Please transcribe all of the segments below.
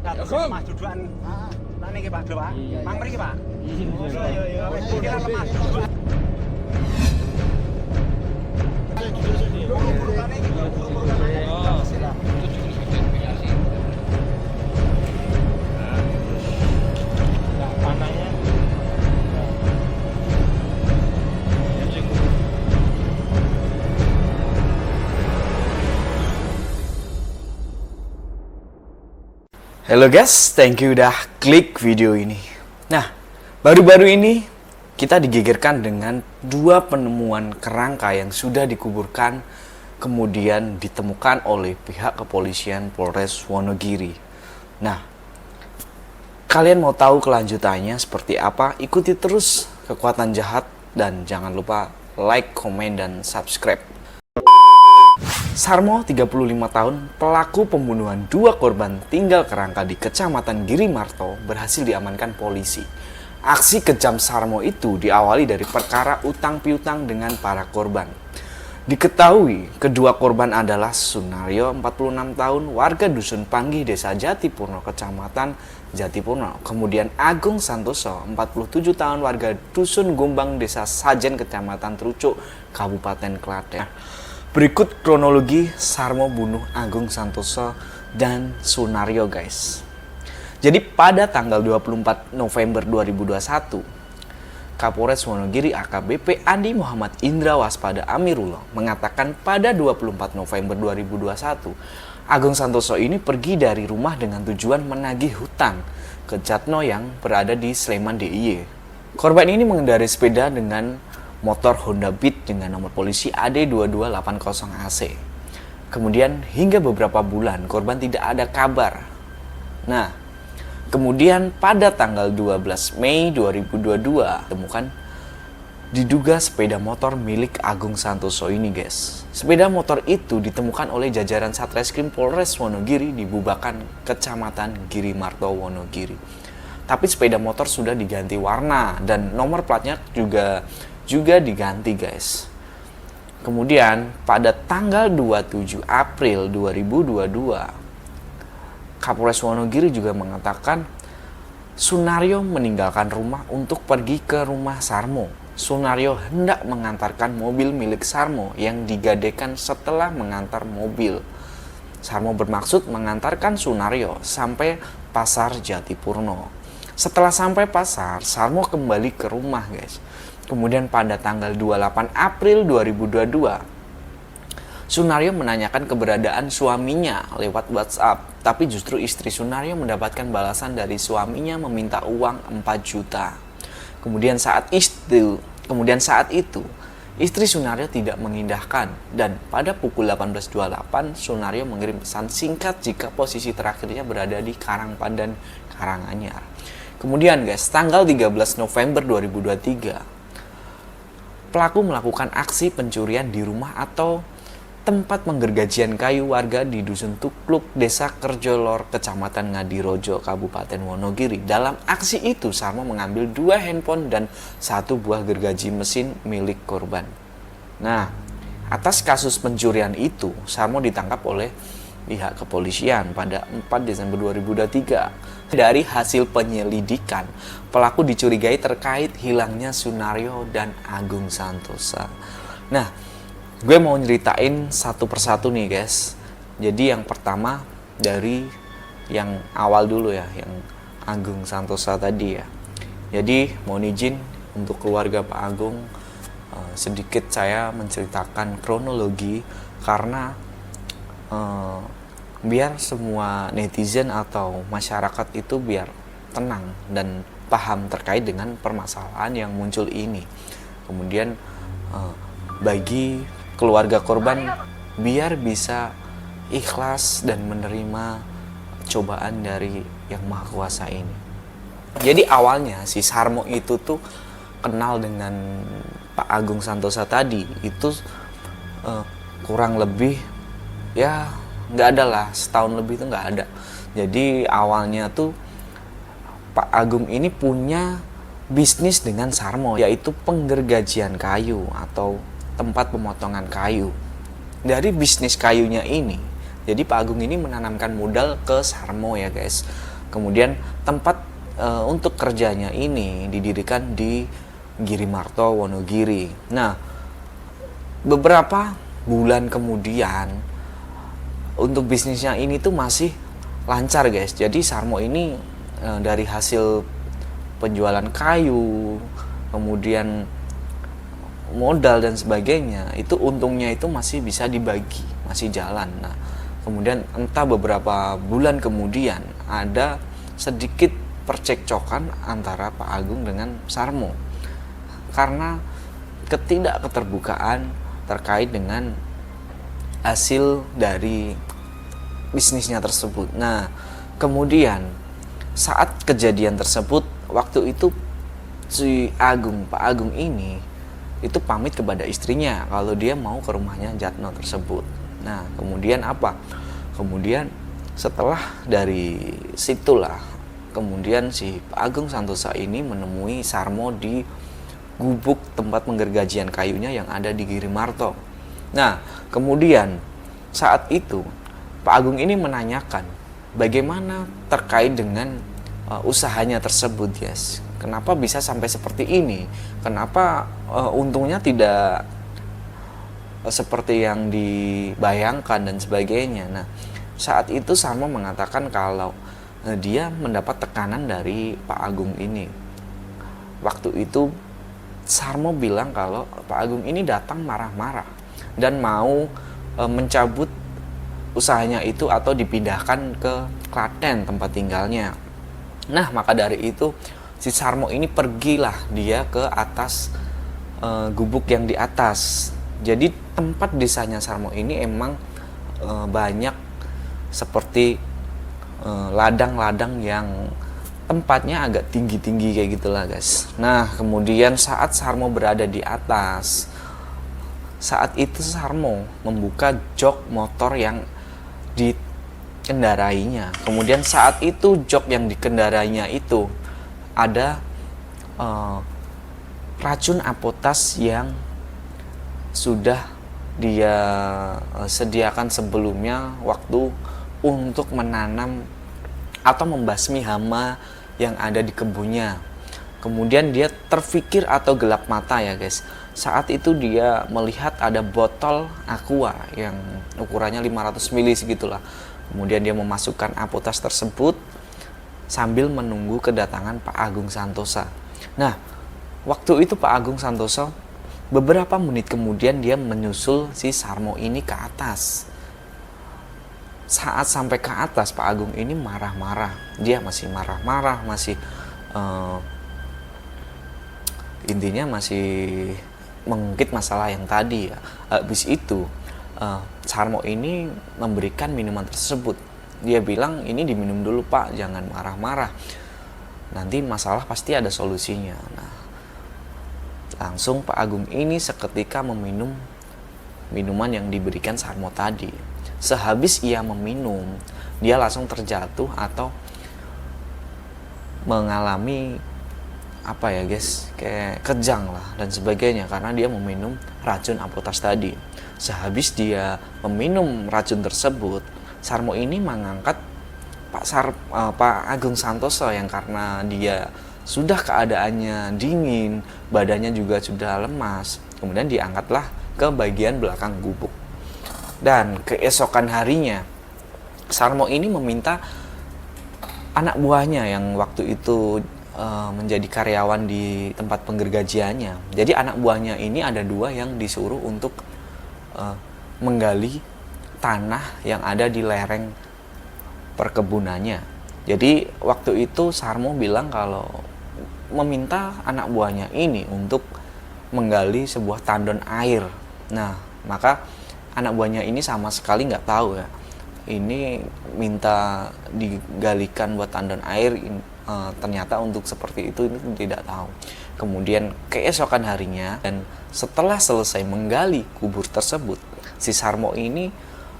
Mas tujuan lan iki Pak, Pak. Mang mriki Pak. Iya. Wis kira lemas. Halo guys, thank you udah klik video ini. Nah, baru-baru ini kita digegerkan dengan dua penemuan kerangka yang sudah dikuburkan kemudian ditemukan oleh pihak kepolisian Polres Wonogiri. Nah, kalian mau tahu kelanjutannya seperti apa? Ikuti terus Kekuatan Jahat dan jangan lupa like, komen, dan subscribe. Sarmo, 35 tahun, pelaku pembunuhan dua korban tinggal kerangka di Kecamatan Girimarto, berhasil diamankan polisi. Aksi kejam Sarmo itu diawali dari perkara utang piutang dengan para korban. Diketahui kedua korban adalah Sunaryo, 46 tahun, warga Dusun Panggih, Desa Jatipurno, Kecamatan Jatipurno. Kemudian Agung Santoso, 47 tahun, warga Dusun Gombang, Desa Sajen, Kecamatan Trucuk, Kabupaten Klaten. Berikut kronologi Sarmo bunuh Agung Santoso dan Sunaryo, guys. Jadi pada tanggal 24 November 2021, Kapolres Wonogiri AKBP Andi Muhammad Indra Waspada Amirullah mengatakan pada 24 November 2021, Agung Santoso ini pergi dari rumah dengan tujuan menagih hutang ke Jatno yang berada di Sleman DIY. Korban ini mengendarai sepeda dengan motor Honda Beat dengan nomor polisi AD2280AC. Kemudian hingga beberapa bulan korban tidak ada kabar. Nah, kemudian pada tanggal 12 Mei 2022 temukan diduga sepeda motor milik Agung Santoso ini, guys. Sepeda motor itu ditemukan oleh jajaran Satreskrim Polres Wonogiri di Bubakan, Kecamatan Girimarto, Wonogiri. Tapi sepeda motor sudah diganti warna dan nomor platnya juga diganti, guys. Kemudian pada tanggal 27 April 2022 Kapolres Wonogiri juga mengatakan Sunaryo meninggalkan rumah untuk pergi ke rumah Sarmo. Sunaryo hendak mengantarkan mobil milik Sarmo yang digadekan setelah mengantar mobil. Sarmo bermaksud mengantarkan Sunaryo sampai Pasar Jatipurno. Setelah sampai pasar, Sarmo kembali ke rumah, guys. Kemudian pada tanggal 28 April 2022, Sunaryo menanyakan keberadaan suaminya lewat WhatsApp. Tapi justru istri Sunaryo mendapatkan balasan dari suaminya meminta uang 4 juta. Kemudian saat itu, istri Sunaryo tidak mengindahkan. Dan pada pukul 18.28, Sunaryo mengirim pesan singkat jika posisi terakhirnya berada di Karangpandan, Karanganyar. Kemudian guys, tanggal 13 November 2023, pelaku melakukan aksi pencurian di rumah atau tempat penggergajian kayu warga di Dusun Tukluk, Desa Kerjolor, Kecamatan Ngadirojo, Kabupaten Wonogiri. Dalam aksi itu, Sarmo mengambil 2 handphone dan 1 buah gergaji mesin milik korban. Nah, atas kasus pencurian itu, Sarmo ditangkap oleh pihak kepolisian pada 4 Desember 2023. Dari hasil penyelidikan, pelaku dicurigai terkait hilangnya Sunaryo dan Agung Santoso. Nah, gue mau nyeritain satu persatu nih, guys. Jadi yang pertama dari yang awal dulu ya, yang Agung Santoso tadi ya. Jadi mohon izin untuk keluarga Pak Agung, sedikit saya menceritakan kronologi karena biar semua netizen atau masyarakat itu biar tenang dan paham terkait dengan permasalahan yang muncul ini. Kemudian bagi keluarga korban biar bisa ikhlas dan menerima cobaan dari Yang Maha Kuasa ini. Jadi awalnya si Sarmo itu tuh kenal dengan Pak Agung Santoso tadi itu kurang lebih ya nggak ada lah, setahun lebih itu nggak ada. Jadi awalnya tuh Pak Agung ini punya bisnis dengan Sarmo, yaitu penggergajian kayu atau tempat pemotongan kayu. Dari bisnis kayunya ini, Jadi Pak Agung ini menanamkan modal ke Sarmo ya guys. Kemudian tempat untuk kerjanya ini didirikan di Girimarto, Wonogiri. Nah, beberapa bulan kemudian untuk bisnisnya ini tuh masih lancar guys. Jadi Sarmo ini dari hasil penjualan kayu, kemudian modal dan sebagainya, itu untungnya itu masih bisa dibagi, masih jalan. Nah, kemudian entah beberapa bulan kemudian ada sedikit percekcokan antara Pak Agung dengan Sarmo karena ketidakketerbukaan terkait dengan hasil dari bisnisnya tersebut. Nah, kemudian saat kejadian tersebut, waktu itu si Pak Agung ini itu pamit kepada istrinya kalau dia mau ke rumahnya Jatno tersebut. Nah, kemudian apa? Kemudian setelah dari situlah, kemudian si Pak Agung Santosa ini menemui Sarmo di gubuk tempat penggergajian kayunya yang ada di Girimarto. Nah, kemudian saat itu Pak Agung ini menanyakan bagaimana terkait dengan usahanya tersebut, guys. Kenapa bisa sampai seperti ini? Kenapa untungnya tidak seperti yang dibayangkan dan sebagainya? Nah, saat itu Sarmo mengatakan kalau dia mendapat tekanan dari Pak Agung ini. Waktu itu Sarmo bilang kalau Pak Agung ini datang marah-marah dan mau mencabut usahanya itu atau dipindahkan ke Klaten tempat tinggalnya. Nah, maka dari itu si Sarmo ini pergilah dia ke atas gubuk yang di atas. Jadi tempat desanya Sarmo ini emang banyak seperti ladang-ladang yang tempatnya agak tinggi-tinggi kayak gitulah guys. Nah, kemudian saat Sarmo berada di atas, saat itu Sarmo membuka jok motor yang dikendarainya. Kemudian saat itu jok yang dikendarainya itu ada racun apotas yang sudah dia sediakan sebelumnya waktu untuk menanam atau membasmi hama yang ada di kebunnya. Kemudian dia terfikir atau gelap mata ya guys. Saat itu dia melihat ada botol aqua yang ukurannya 500 ml segitulah. Kemudian dia memasukkan apotas tersebut sambil menunggu kedatangan Pak Agung Santosa. Nah, waktu itu Pak Agung Santosa beberapa menit kemudian dia menyusul si Sarmo ini ke atas. Saat sampai ke atas, Pak Agung ini marah-marah. Dia masih marah-marah, masih intinya masih mengungkit masalah yang tadi ya. Habis itu Sarmo ini memberikan minuman tersebut. Dia bilang ini diminum dulu Pak, jangan marah-marah. Nanti masalah pasti ada solusinya. Nah, langsung Pak Agung ini seketika meminum minuman yang diberikan Sarmo tadi. Sehabis ia meminum, dia langsung terjatuh atau mengalami apa ya guys, kayak kejang lah dan sebagainya karena dia meminum racun apotas tadi. Sehabis dia meminum racun tersebut, Sarmo ini mengangkat Pak Agung Santosa yang karena dia sudah keadaannya dingin, badannya juga sudah lemas. Kemudian diangkatlah ke bagian belakang gubuk. Dan keesokan harinya, Sarmo ini meminta anak buahnya yang waktu itu menjadi karyawan di tempat penggergajiannya. Jadi anak buahnya ini ada 2 yang disuruh untuk menggali tanah yang ada di lereng perkebunannya. Jadi waktu itu Sarmo bilang kalau meminta anak buahnya ini untuk menggali sebuah tandon air. Nah, maka anak buahnya ini sama sekali nggak tahu ya. Ini minta digalikan buat tandon air, ternyata untuk seperti itu ini tidak tahu. Kemudian keesokan harinya dan setelah selesai menggali kubur tersebut, si Sarmo ini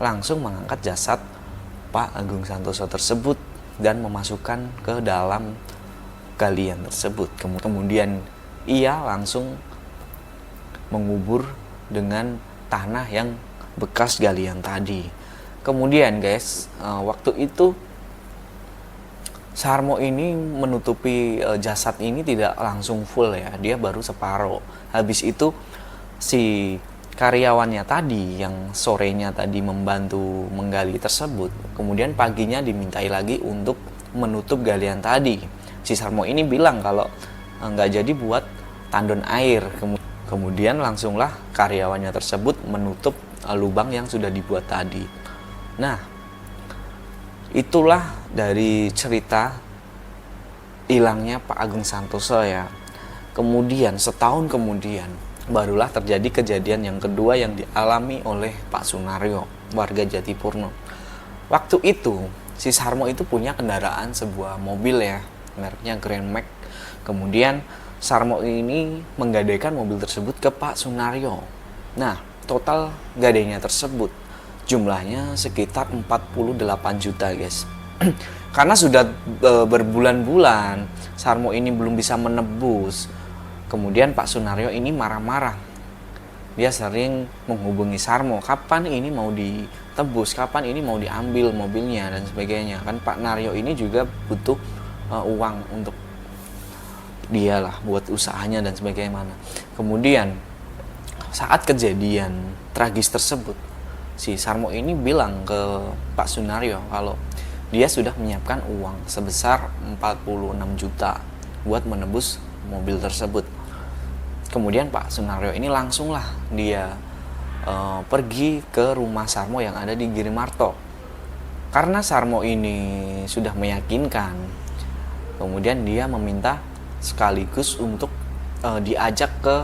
langsung mengangkat jasad Pak Agung Santosa tersebut dan memasukkan ke dalam galian tersebut. Kemudian ia langsung mengubur dengan tanah yang bekas galian tadi. Kemudian guys, waktu itu Sarmo ini menutupi jasad ini tidak langsung full ya, dia baru separuh. Habis itu si karyawannya tadi yang sorenya tadi membantu menggali tersebut, kemudian paginya dimintai lagi untuk menutup galian tadi. Si Sarmo ini bilang kalau nggak jadi buat tandon air. Kemudian langsunglah karyawannya tersebut menutup lubang yang sudah dibuat tadi. Nah, itulah dari cerita hilangnya Pak Agung Santoso ya. Kemudian setahun kemudian barulah terjadi kejadian yang kedua yang dialami oleh Pak Sunaryo, warga Jatipurno. Waktu itu si Sarmo itu punya kendaraan sebuah mobil ya, mereknya Grand Max. Kemudian Sarmo ini menggadaikan mobil tersebut ke Pak Sunaryo. Nah, total gadainya tersebut jumlahnya sekitar 48 juta guys. Karena sudah berbulan-bulan Sarmo ini belum bisa menebus. Kemudian Pak Sunaryo ini marah-marah. Dia sering menghubungi Sarmo, kapan ini mau ditebus, kapan ini mau diambil mobilnya dan sebagainya. Kan Pak Naryo ini juga butuh uang untuk dia lah buat usahanya dan sebagainya. Kemudian saat kejadian tragis tersebut, si Sarmo ini bilang ke Pak Sunaryo kalau dia sudah menyiapkan uang sebesar 46 juta buat menebus mobil tersebut. Kemudian Pak Sunaryo ini langsunglah dia pergi ke rumah Sarmo yang ada di Girimarto. Karena Sarmo ini sudah meyakinkan, kemudian dia meminta sekaligus untuk diajak ke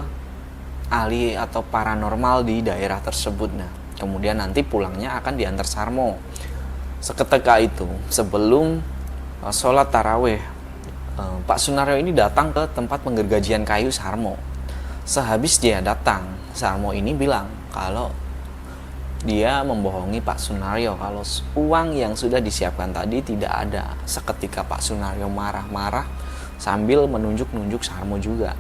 ahli atau paranormal di daerah tersebut. Nah, kemudian nanti pulangnya akan diantar Sarmo. Seketika itu, sebelum sholat taraweh, Pak Sunaryo ini datang ke tempat penggergajian kayu Sarmo. Sehabis dia datang, Sarmo ini bilang kalau dia membohongi Pak Sunaryo kalau uang yang sudah disiapkan tadi tidak ada. Seketika Pak Sunaryo marah-marah sambil menunjuk-nunjuk Sarmo juga.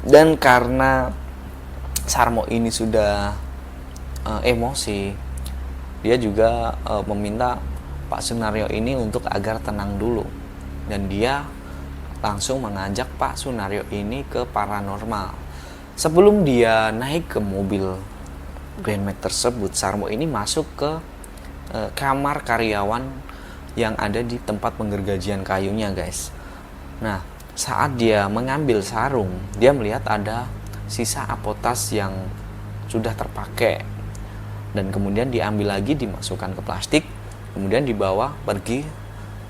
Dan karena Sarmo ini sudah emosi, dia juga meminta Pak Sunaryo ini untuk agar tenang dulu. Dan dia langsung mengajak Pak Sunaryo ini ke paranormal. Sebelum dia naik ke mobil Grand Max tersebut, Sarmo ini masuk ke kamar karyawan yang ada di tempat penggergajian kayunya guys. Nah, saat dia mengambil sarung, dia melihat ada sisa apotas yang sudah terpakai. Dan kemudian diambil lagi, dimasukkan ke plastik, kemudian dibawa pergi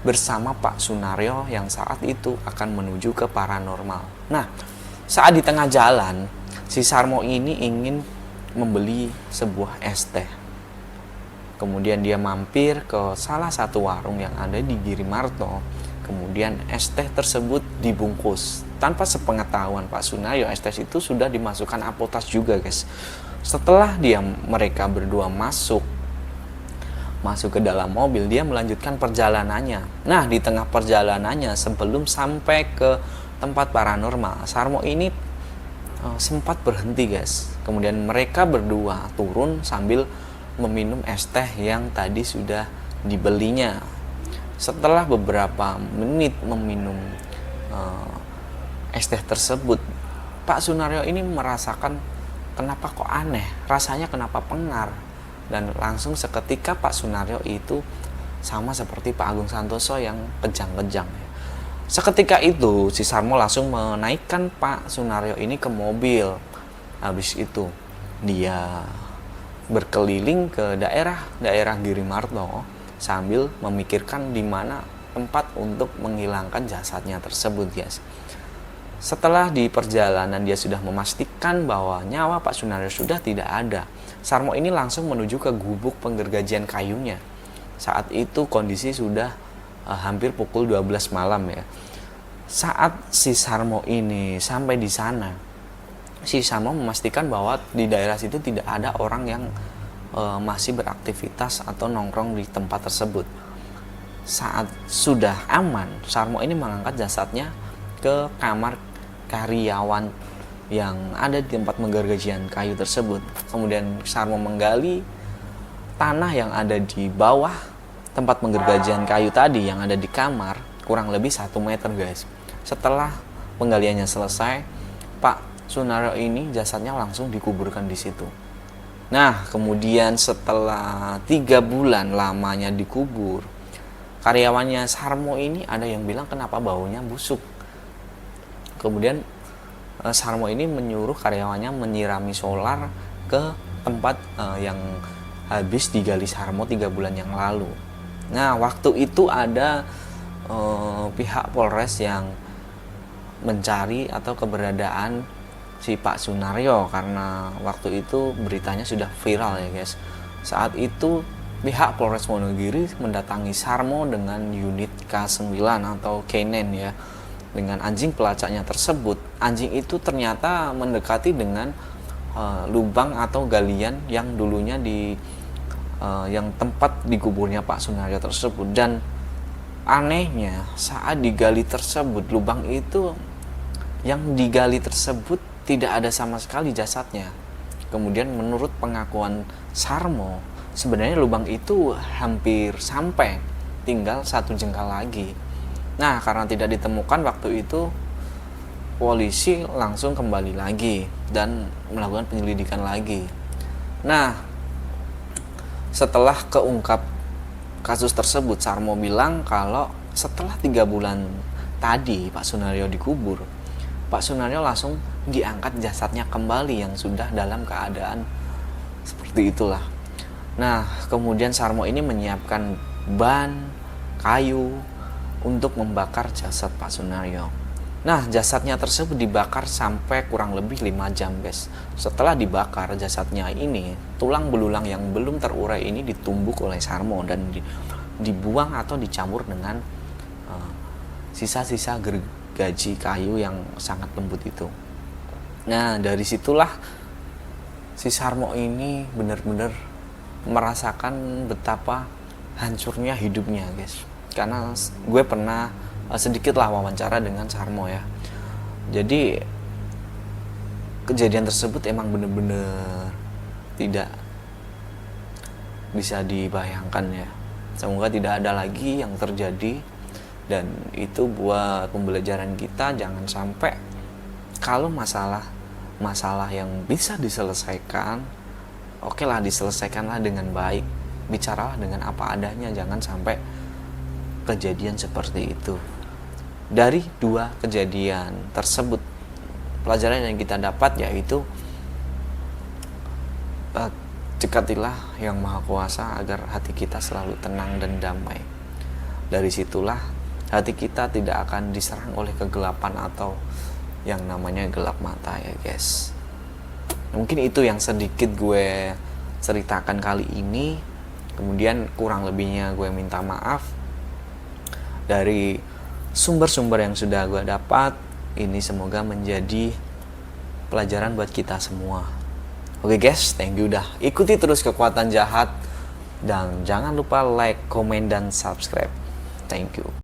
bersama Pak Sunaryo yang saat itu akan menuju ke paranormal. Nah, saat di tengah jalan, si Sarmo ini ingin membeli sebuah es teh. Kemudian dia mampir ke salah satu warung yang ada di Girimarto. Kemudian es teh tersebut dibungkus. Tanpa sepengetahuan Pak Sunaryo, es teh itu sudah dimasukkan apotas juga guys. Setelah mereka berdua masuk ke dalam mobil, dia melanjutkan perjalanannya. Nah, di tengah perjalanannya sebelum sampai ke tempat paranormal, Sarmo ini sempat berhenti guys. Kemudian mereka berdua turun sambil meminum es teh yang tadi sudah dibelinya. Setelah beberapa menit meminum es teh tersebut, Pak Sunaryo ini merasakan kenapa kok aneh, rasanya kenapa pengar. Dan langsung seketika Pak Sunaryo itu sama seperti Pak Agung Santoso yang kejang-kejang. Seketika itu si Sarmo langsung menaikkan Pak Sunaryo ini ke mobil. Habis itu dia berkeliling ke daerah Girimarto sambil memikirkan di mana tempat untuk menghilangkan jasadnya tersebut guys. Setelah di perjalanan dia sudah memastikan bahwa nyawa Pak Sunaryo sudah tidak ada, Sarmo ini langsung menuju ke gubuk penggergajian kayunya. Saat itu kondisi sudah hampir pukul 12 malam ya. Saat si Sarmo ini sampai di sana, si Sarmo memastikan bahwa di daerah situ tidak ada orang yang masih beraktivitas atau nongkrong di tempat tersebut. Saat sudah aman, Sarmo ini mengangkat jasadnya ke kamar karyawan yang ada di tempat penggergajian kayu tersebut. Kemudian Sarmo menggali tanah yang ada di bawah tempat penggergajian kayu tadi yang ada di kamar kurang lebih 1 meter guys. Setelah penggaliannya selesai, Pak Sunaryo ini jasadnya langsung dikuburkan di situ. Nah, kemudian setelah 3 bulan lamanya dikubur, karyawannya Sarmo ini ada yang bilang kenapa baunya busuk. Kemudian Sarmo ini menyuruh karyawannya menyirami solar ke tempat yang habis digali Sarmo 3 bulan yang lalu. Nah, waktu itu ada pihak Polres yang mencari atau keberadaan si Pak Sunaryo karena waktu itu beritanya sudah viral ya guys. Saat itu pihak Polres Wonogiri mendatangi Sarmo dengan unit K9 atau K9 ya, dengan anjing pelacaknya tersebut. Anjing itu ternyata mendekati dengan lubang atau galian yang dulunya yang tempat dikuburnya Pak Sunaryo tersebut. Dan anehnya saat digali tersebut, lubang itu yang digali tersebut tidak ada sama sekali jasadnya. Kemudian menurut pengakuan Sarmo, sebenarnya lubang itu hampir sampai, tinggal 1 jengkal lagi. Nah, karena tidak ditemukan waktu itu, polisi langsung kembali lagi dan melakukan penyelidikan lagi. Nah, setelah keungkap kasus tersebut, Sarmo bilang kalau setelah 3 bulan tadi Pak Sunaryo dikubur, Pak Sunaryo langsung diangkat jasadnya kembali yang sudah dalam keadaan seperti itulah. Nah, kemudian Sarmo ini menyiapkan ban, kayu untuk membakar jasad Pak Sunaryo. Nah, jasadnya tersebut dibakar sampai kurang lebih 5 jam guys. Setelah dibakar jasadnya ini, tulang belulang yang belum terurai ini ditumbuk oleh Sarmo dan dibuang atau dicampur dengan sisa-sisa gergaji kayu yang sangat lembut itu. Nah, dari situlah si Sarmo ini benar-benar merasakan betapa hancurnya hidupnya guys. Karena gue pernah sedikit lah wawancara dengan Sarmo ya. Jadi kejadian tersebut emang benar-benar tidak bisa dibayangkan ya. Semoga tidak ada lagi yang terjadi, dan itu buat pembelajaran kita. Jangan sampai kalau masalah yang bisa diselesaikan, oke lah, diselesaikanlah dengan baik, bicaralah dengan apa adanya, jangan sampai kejadian seperti itu. Dari 2 kejadian tersebut, pelajaran yang kita dapat yaitu dekatilah Yang Maha Kuasa agar hati kita selalu tenang dan damai. Dari situlah hati kita tidak akan diserang oleh kegelapan atau yang namanya gelap mata ya guys. Mungkin itu yang sedikit gue ceritakan kali ini. Kemudian kurang lebihnya gue minta maaf. Dari sumber-sumber yang sudah gue dapat, ini semoga menjadi pelajaran buat kita semua. Oke guys, thank you udah ikuti terus Kekuatan Jahat. Dan jangan lupa like, komen, dan subscribe. Thank you.